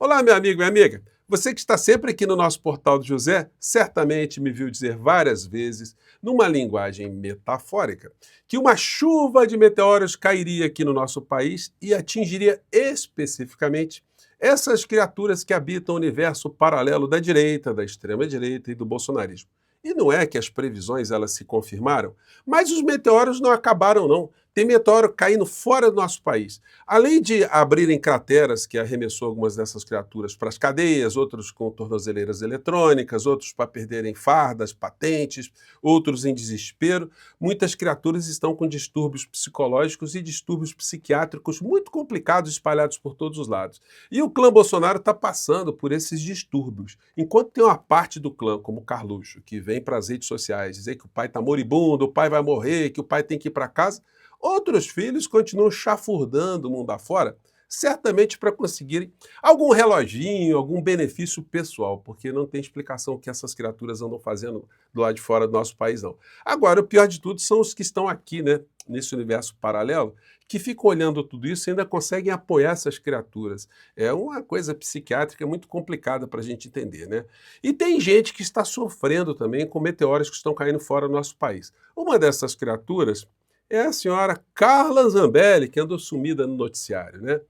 Olá, meu amigo e minha amiga. Você que está sempre aqui no nosso Portal do José, certamente me viu dizer várias vezes, numa linguagem metafórica, que uma chuva de meteoros cairia aqui no nosso país e atingiria especificamente essas criaturas que habitam o universo paralelo da direita, da extrema-direita e do bolsonarismo. E não é que as previsões elas se confirmaram, mas os meteoros não acabaram não. Tem meteoro caindo fora do nosso país. Além de abrirem crateras que arremessou algumas dessas criaturas para as cadeias, outros com tornozeleiras eletrônicas, outros para perderem fardas, patentes, outros em desespero, muitas criaturas estão com distúrbios psicológicos e distúrbios psiquiátricos muito complicados espalhados por todos os lados. E o clã Bolsonaro está passando por esses distúrbios. Enquanto tem uma parte do clã, como o Carluxo, que vem para as redes sociais dizer que o pai está moribundo, o pai vai morrer, que o pai tem que ir para casa, outros filhos continuam chafurdando o mundo afora, certamente para conseguirem algum reloginho, algum benefício pessoal, porque não tem explicação o que essas criaturas andam fazendo do lado de fora do nosso país, não. Agora, o pior de tudo são os que estão aqui, né, nesse universo paralelo, que ficam olhando tudo isso e ainda conseguem apoiar essas criaturas. É uma coisa psiquiátrica muito complicada para a gente entender, né? E tem gente que está sofrendo também com meteoros que estão caindo fora do nosso país. Uma dessas criaturas é a senhora Carla Zambelli, que andou sumida no noticiário, né?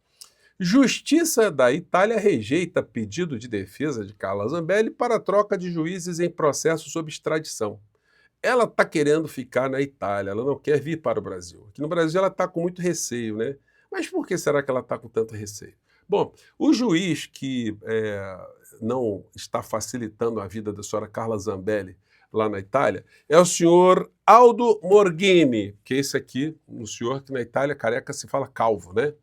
Justiça da Itália rejeita pedido de defesa de Carla Zambelli para troca de juízes em processo sob extradição. Ela está querendo ficar na Itália, ela não quer vir para o Brasil. Aqui no Brasil ela está com muito receio, né? Mas por que será que ela está com tanto receio? Bom, o juiz que não está facilitando a vida da senhora Carla Zambelli lá na Itália é o senhor Aldo Morghini, que é esse aqui, um senhor que na Itália careca se fala calvo, né?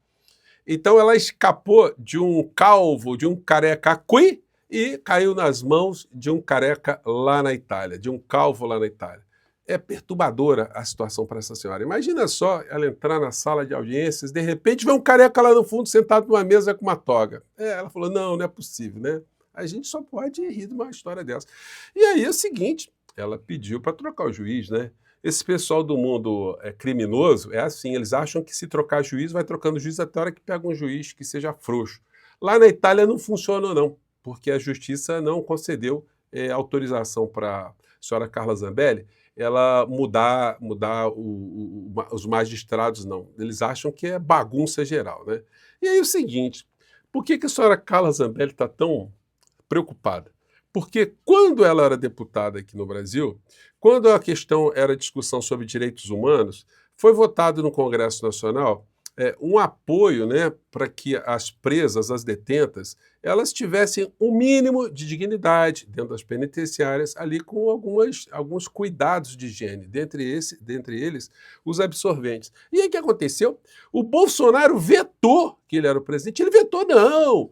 Então ela escapou de um calvo, de um careca qui, e caiu nas mãos de um careca lá na Itália, de um calvo lá na Itália. É perturbadora a situação para essa senhora. Imagina só ela entrar na sala de audiências, de repente vê um careca lá no fundo sentado numa mesa com uma toga. Ela falou, não, não é possível, né? A gente só pode rir de uma história dessa. E aí é o seguinte, ela pediu para trocar o juiz, né? Esse pessoal do mundo criminoso é assim, eles acham que se trocar juiz, vai trocando juiz até a hora que pega um juiz que seja frouxo. Lá na Itália não funciona não, porque a justiça não concedeu autorização para a senhora Carla Zambelli ela mudar os magistrados, não. Eles acham que é bagunça geral, né? E aí é o seguinte, por que a senhora Carla Zambelli está tão preocupada? Porque quando ela era deputada aqui no Brasil, quando a questão era discussão sobre direitos humanos, foi votado no Congresso Nacional um apoio, né, para que as presas, as detentas, elas tivessem um mínimo de dignidade dentro das penitenciárias, ali com alguns cuidados de higiene, dentre eles os absorventes. E aí o que aconteceu? O Bolsonaro vetou que ele era o presidente, ele vetou, não!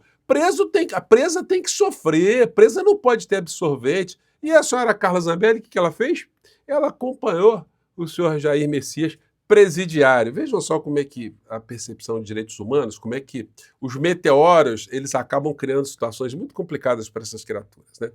A presa tem que sofrer, presa não pode ter absorvente. E a senhora Carla Zambelli, o que ela fez? Ela acompanhou o senhor Jair Messias presidiário. Vejam só como é que a percepção de direitos humanos, como é que os meteoros, eles acabam criando situações muito complicadas para essas criaturas, né?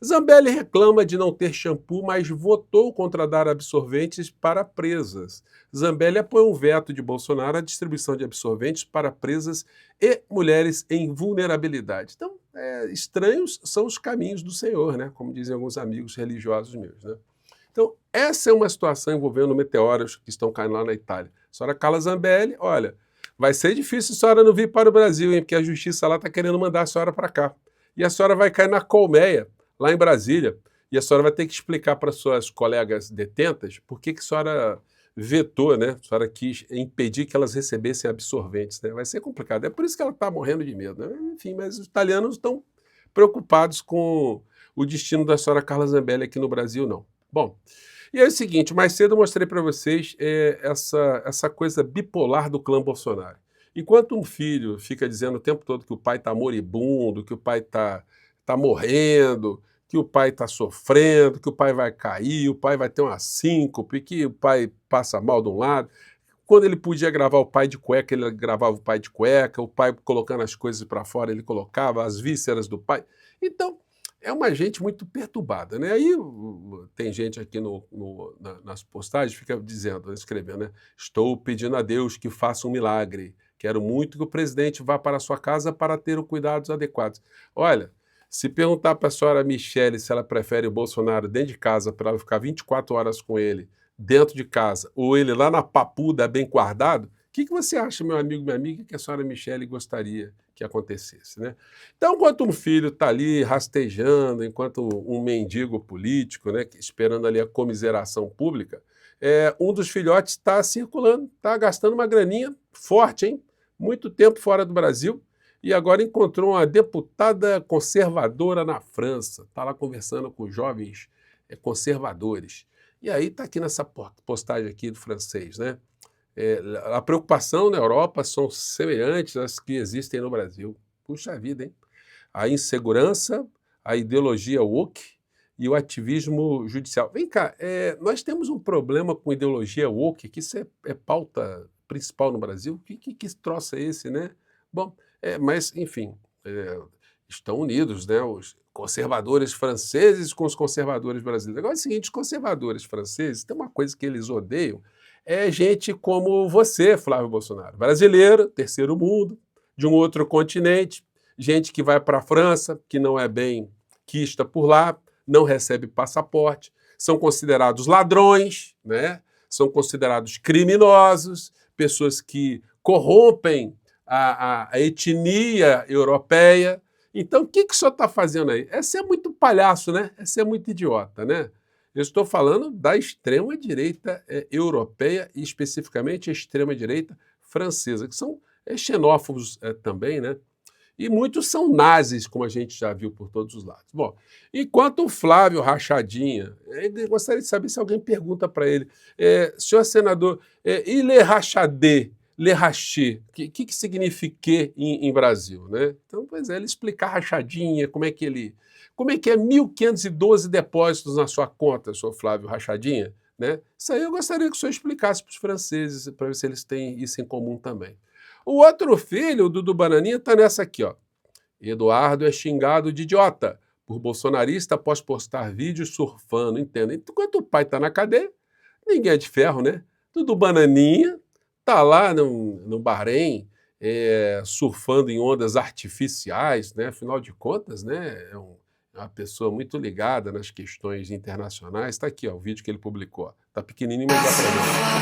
Zambelli reclama de não ter shampoo, mas votou contra dar absorventes para presas. Zambelli apoia um veto de Bolsonaro à distribuição de absorventes para presas e mulheres em vulnerabilidade. Então, estranhos são os caminhos do Senhor, né? Como dizem alguns amigos religiosos meus, né? Então, essa é uma situação envolvendo meteoros que estão caindo lá na Itália. A senhora Carla Zambelli, olha, vai ser difícil a senhora não vir para o Brasil, hein, porque a justiça lá está querendo mandar a senhora para cá. E a senhora vai cair na colmeia, lá em Brasília, e a senhora vai ter que explicar para suas colegas detentas por que a senhora vetou, né? A senhora quis impedir que elas recebessem absorventes, né? Vai ser complicado. É por isso que ela está morrendo de medo, né? Enfim, mas os italianos estão preocupados com o destino da senhora Carla Zambelli aqui no Brasil, não. Bom, e é o seguinte, mais cedo eu mostrei para vocês essa coisa bipolar do clã Bolsonaro. Enquanto um filho fica dizendo o tempo todo que o pai está moribundo, que o pai tá morrendo, que o pai está sofrendo, que o pai vai cair, o pai vai ter uma síncope, que o pai passa mal de um lado. Quando ele podia gravar o pai de cueca, ele gravava o pai de cueca, o pai colocando as coisas para fora, ele colocava as vísceras do pai. Então, é uma gente muito perturbada, né? Aí tem gente aqui nas postagens fica dizendo, escrevendo, né? Estou pedindo a Deus que faça um milagre, Quero muito que o presidente vá para a sua casa para ter os cuidados adequados. Olha, se perguntar para a senhora Michele se ela prefere o Bolsonaro dentro de casa para ela ficar 24 horas com ele dentro de casa ou ele lá na papuda bem guardado, o que você acha, meu amigo, minha amiga, que a senhora Michele gostaria que acontecesse, né? Então, enquanto um filho está ali rastejando, enquanto um mendigo político, né, esperando ali a comiseração pública, um dos filhotes está circulando, está gastando uma graninha forte, hein? Muito tempo fora do Brasil, e agora encontrou uma deputada conservadora na França, está lá conversando com jovens conservadores. E aí está aqui nessa postagem aqui do francês, né? A preocupação na Europa são semelhantes às que existem no Brasil. Puxa vida, hein? A insegurança, a ideologia woke e o ativismo judicial. Vem cá, nós temos um problema com ideologia woke, que isso é pauta principal no Brasil. Que troço é esse, né? Bom, mas, enfim, estão unidos, né? Os conservadores franceses com os conservadores brasileiros. Agora é o seguinte, os conservadores franceses, tem uma coisa que eles odeiam, é gente como você, Flávio Bolsonaro, brasileiro, terceiro mundo, de um outro continente, gente que vai para a França, que não é bem quista por lá, não recebe passaporte, são considerados ladrões, né? São considerados criminosos, pessoas que corrompem a etnia europeia. Então, o que o senhor está fazendo aí? É ser muito palhaço, né? É ser muito idiota, né? Eu estou falando da extrema-direita europeia e, especificamente, a extrema-direita francesa, que são xenófobos também, né? E muitos são nazis, como a gente já viu por todos os lados. Bom, enquanto o Flávio Rachadinha, eu gostaria de saber se alguém pergunta para ele, senhor senador, e le rachadê, le raché, que significa em Brasil, né? Então, pois é, ele explicar rachadinha, como é que é 1.512 depósitos na sua conta, senhor Flávio Rachadinha, né? Isso aí eu gostaria que o senhor explicasse para os franceses, para ver se eles têm isso em comum também. O outro filho, o Dudu Bananinha, está nessa aqui, ó. Eduardo é xingado de idiota por bolsonarista após postar vídeos surfando, entenda. Enquanto o pai está na cadeia, ninguém é de ferro, né? Dudu Bananinha está lá no Bahrein, surfando em ondas artificiais, né? Afinal de contas, né? É uma pessoa muito ligada nas questões internacionais. Está aqui, ó, o vídeo que ele publicou. Está pequenininho, mas dá para ver.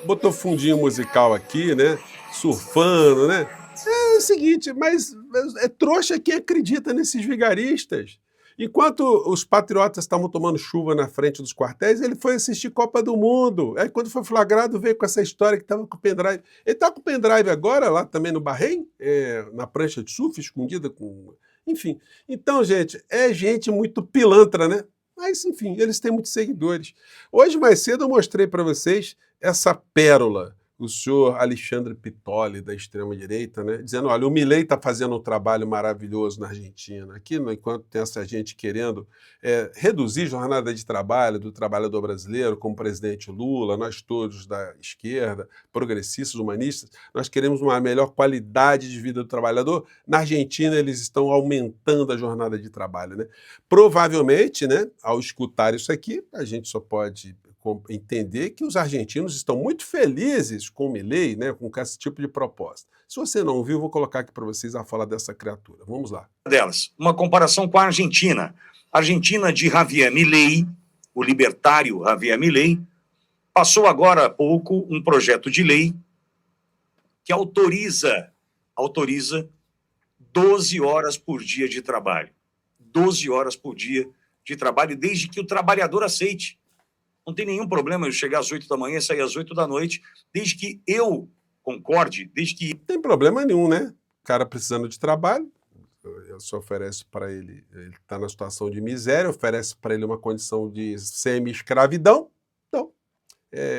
Botou fundinho musical aqui, né? Surfando, né? É o seguinte, mas é trouxa quem acredita nesses vigaristas. Enquanto os patriotas estavam tomando chuva na frente dos quartéis, ele foi assistir Copa do Mundo. Aí, quando foi flagrado, veio com essa história que estava com o pendrive. Ele está com o pendrive agora, lá também no Bahrein, na prancha de surf, escondida com... Enfim. Então, gente, é gente muito pilantra, né? Mas, enfim, eles têm muitos seguidores. Hoje, mais cedo, eu mostrei para vocês essa pérola, o senhor Alexandre Pitolli, da extrema-direita, né, dizendo, olha, o Milei está fazendo um trabalho maravilhoso na Argentina, aqui, enquanto tem essa gente querendo reduzir a jornada de trabalho do trabalhador brasileiro, como o presidente Lula, nós todos da esquerda, progressistas, humanistas, nós queremos uma melhor qualidade de vida do trabalhador. Na Argentina, eles estão aumentando a jornada de trabalho, né? Provavelmente, né, ao escutar isso aqui, a gente só pode entender que os argentinos estão muito felizes com o Milei, né, com esse tipo de proposta. Se você não viu, vou colocar aqui para vocês a fala dessa criatura. Vamos lá. Uma comparação com a Argentina. A Argentina de Javier Milei, o libertário Javier Milei, passou agora há pouco um projeto de lei que autoriza 12 horas por dia de trabalho. 12 horas por dia de trabalho, desde que o trabalhador aceite. Não tem nenhum problema eu chegar às 8 da manhã e sair às 8 da noite, desde que eu concorde, desde que... Não tem problema nenhum, né? O cara precisando de trabalho, você oferece para ele está na situação de miséria, oferece para ele uma condição de semi-escravidão, então,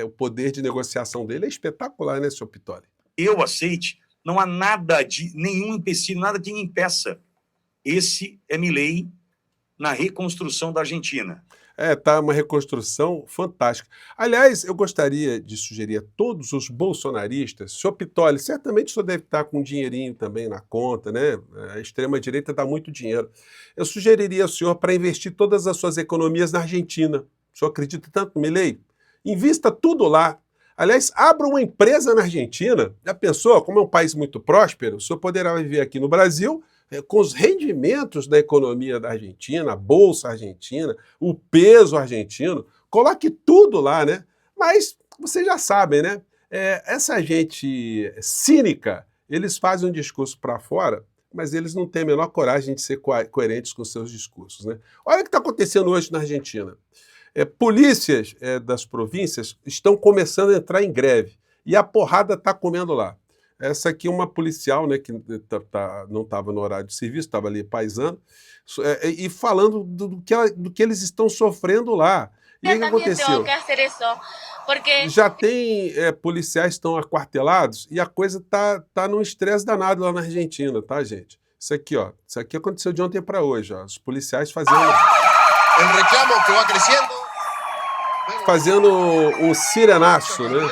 o poder de negociação dele é espetacular, né, senhor Pitolli? Eu aceite, não há nenhum empecilho, nada que me impeça. Esse é Milei na reconstrução da Argentina. Tá uma reconstrução fantástica. Aliás, eu gostaria de sugerir a todos os bolsonaristas, senhor Pitolli, certamente o senhor deve estar com um dinheirinho também na conta, né? A extrema-direita dá muito dinheiro. Eu sugeriria ao senhor para investir todas as suas economias na Argentina. O senhor acredita tanto no Milei? Invista tudo lá. Aliás, abra uma empresa na Argentina. Já pensou? Como é um país muito próspero, o senhor poderá viver aqui no Brasil com os rendimentos da economia da Argentina, a bolsa argentina, o peso argentino. Coloque tudo lá, né? Mas vocês já sabem, né? Essa gente cínica, eles fazem um discurso para fora, mas eles não têm a menor coragem de ser coerentes com seus discursos, né? Olha o que está acontecendo hoje na Argentina. Polícias das províncias estão começando a entrar em greve e a porrada está comendo lá. Essa aqui é uma policial, né, que não estava no horário de serviço, estava ali paisando, e falando do que eles estão sofrendo lá. E aí o que aconteceu? Já tem policiais que estão aquartelados e a coisa tá num estresse danado lá na Argentina, tá, gente? Isso aqui, ó, isso aqui aconteceu de ontem para hoje, ó, os policiais fazendo um sirenaço, né?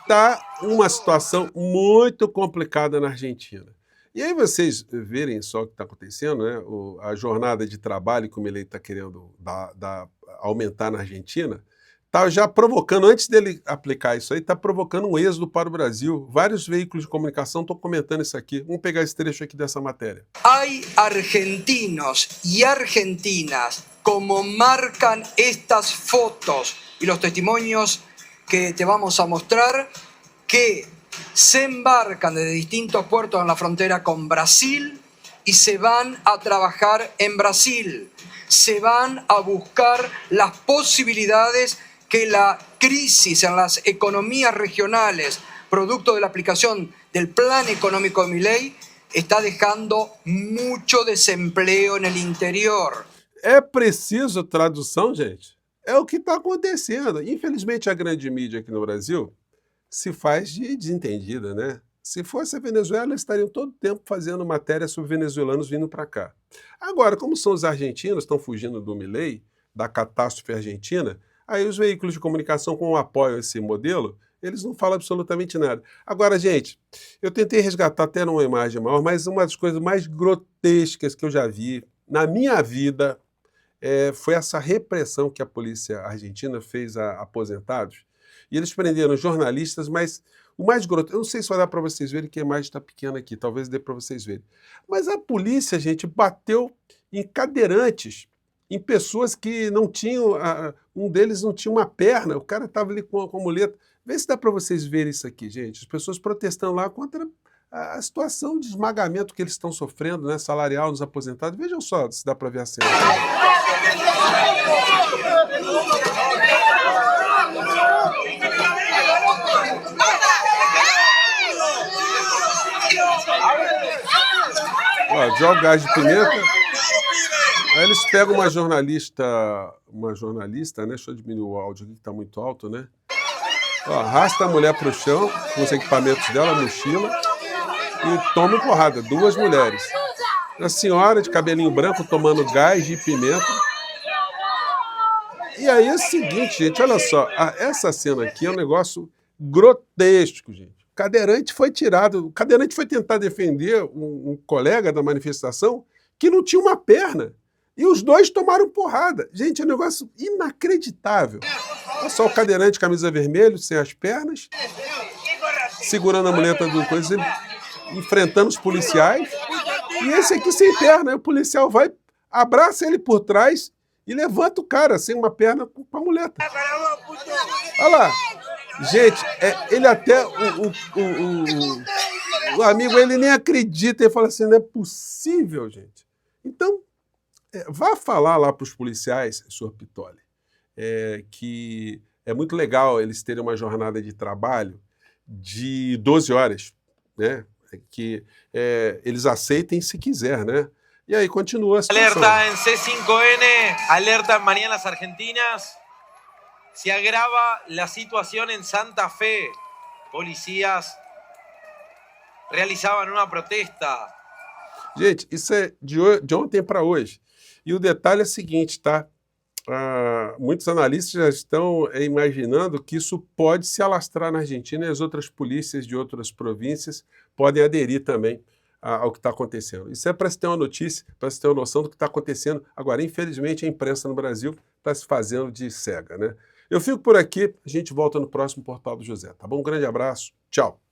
Tá uma situação muito complicada na Argentina. E aí vocês verem só o que está acontecendo, né? A jornada de trabalho que o Milei está querendo aumentar na Argentina, está já provocando, antes dele aplicar isso aí, está provocando um êxodo para o Brasil. Vários veículos de comunicação estão comentando isso aqui. Vamos pegar esse trecho aqui dessa matéria. Hay argentinos y argentinas, como marcan estas fotos y los testimonios que te vamos a mostrar, que se embarcan desde distintos puertos en la frontera con Brasil y se van a trabajar en Brasil. Se van a buscar las posibilidades que la crisis en las economías regionales, producto de la aplicación del plan económico de Milei, está dejando mucho desempleo en el interior. É preciso tradução, gente? É o que está acontecendo. Infelizmente, a grande mídia aqui no Brasil se faz de desentendida, né? Se fosse a Venezuela, eles estariam todo o tempo fazendo matéria sobre venezuelanos vindo para cá. Agora, como são os argentinos, estão fugindo do Milei, da catástrofe argentina, aí os veículos de comunicação com apoio a esse modelo, eles não falam absolutamente nada. Agora, gente, eu tentei resgatar até numa imagem maior, mas uma das coisas mais grotescas que eu já vi na minha vida foi essa repressão que a polícia argentina fez a aposentados. E eles prenderam jornalistas, mas o mais grotesco, eu não sei se vai dar para vocês verem, que a imagem está pequena aqui, talvez dê para vocês verem. Mas a polícia, gente, bateu em cadeirantes, em pessoas que não tinham, um deles não tinha uma perna, o cara estava ali com a muleta. Vê se dá para vocês verem isso aqui, gente. As pessoas protestando lá contra a situação de esmagamento que eles estão sofrendo, né, salarial nos aposentados. Vejam só se dá para ver a cena. Ó, joga gás de pimenta. Aí eles pegam uma jornalista, né? Deixa eu diminuir o áudio aqui que está muito alto, né? Ó, arrasta a mulher para o chão, com os equipamentos dela, mochila, e toma porrada, 2 mulheres. A senhora de cabelinho branco tomando gás de pimenta. E aí é o seguinte, gente, olha só, essa cena aqui é um negócio grotesco, gente. O cadeirante foi tirado, o cadeirante foi tentar defender um colega da manifestação que não tinha uma perna. E os dois tomaram porrada. Gente, é um negócio inacreditável. Olha só o cadeirante, camisa vermelha, sem as pernas, segurando a muleta do coisa, enfrentando os policiais. E esse aqui sem perna. Aí o policial vai, abraça ele por trás e levanta o cara sem uma perna com a muleta. Olha lá. Gente, ele até, o amigo, ele nem acredita, ele fala assim, não é possível, gente. Então, vá falar lá para os policiais, senhor Pittoli, que é muito legal eles terem uma jornada de trabalho de 12 horas, né? Que eles aceitem se quiser, né? E aí continua a situação. Alerta en C5N, alerta en Mañanas Argentinas. Se agrava la situación en Santa Fe. Policías realizaban una protesta. Gente, isso é de ontem para hoje. E o detalhe é o seguinte, tá? Muitos analistas já estão imaginando que isso pode se alastrar na Argentina e as outras polícias de outras províncias podem aderir também ao que está acontecendo. Isso é para se ter uma notícia, para se ter uma noção do que está acontecendo. Agora, infelizmente, a imprensa no Brasil está se fazendo de cega, né? Eu fico por aqui, a gente volta no próximo Portal do José, tá bom? Um grande abraço, tchau!